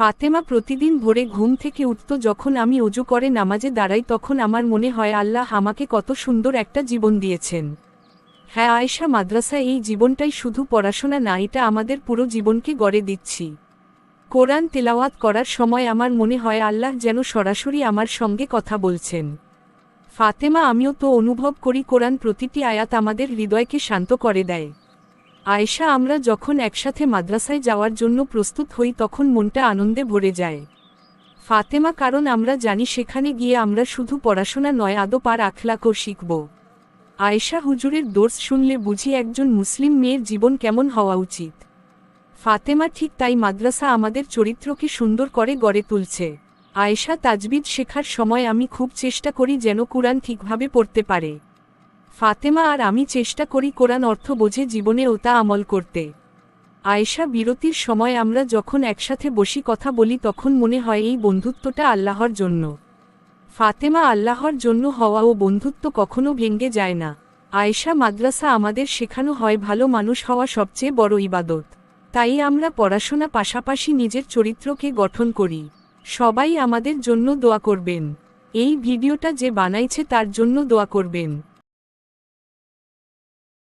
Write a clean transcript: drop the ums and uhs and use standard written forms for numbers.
ফাতেমা প্রতিদিন ভোরে ঘুম থেকে উঠত। যখন আমি অজু করে নামাজে দাঁড়াই তখন আমার মনে হয় আল্লাহ আমাকে কত সুন্দর একটা জীবন দিয়েছেন। হ্যাঁ আয়েশা, মাদ্রাসা এই জীবনটাই শুধু পড়াশোনা না, এটা আমাদের পুরো জীবনকে গড়ে দিচ্ছি। কোরআন তেলাওয়াত করার সময় আমার মনে হয় আল্লাহ যেন সরাসরি আমার সঙ্গে কথা বলছেন। ফাতেমা, আমিও তো অনুভব করি কোরআন প্রতিটি আয়াত আমাদের হৃদয়কে শান্ত করে দেয়। আয়েশা, আমরা যখন একসাথে মাদ্রাসায় যাওয়ার জন্য প্রস্তুত হই তখন মনটা আনন্দে ভরে যায়। ফাতেমা, কারণ আমরা জানি সেখানে গিয়ে আমরা শুধু পড়াশোনা নয়, আদব আর আখলাকও শিখব। আয়েশা, হুজুরের দর্স শুনলে বুঝি একজন মুসলিম মেয়ের জীবন কেমন হওয়া উচিত। ফাতেমা, ঠিক তাই, মাদ্রাসা আমাদের চরিত্রকে সুন্দর করে গড়ে তুলছে। আয়েশা, তাজবিদ শেখার সময় আমি খুব চেষ্টা করি যেন কুরআন ঠিকভাবে পড়তে পারে। ফাতেমা, আর আমি চেষ্টা করি কোরআন অর্থ বোঝে জীবনে ও তা আমল করতে। আয়েশা, বিরতির সময় আমরা যখন একসাথে বসি কথা বলি তখন মনে হয় এই বন্ধুত্বটা আল্লাহর জন্য। ফাতেমা, আল্লাহর জন্য হওয়া ও বন্ধুত্ব কখনো ভেঙে যায় না। আয়েশা, মাদ্রাসা আমাদের শেখানো হয় ভালো মানুষ হওয়া সবচেয়ে বড় ইবাদত। তাই আমরা পড়াশোনা পাশাপাশি নিজের চরিত্রকে গঠন করি। সবাই আমাদের জন্য দোয়া করবেন। এই ভিডিওটা যে বানাইছে তার জন্য দোয়া করবেন।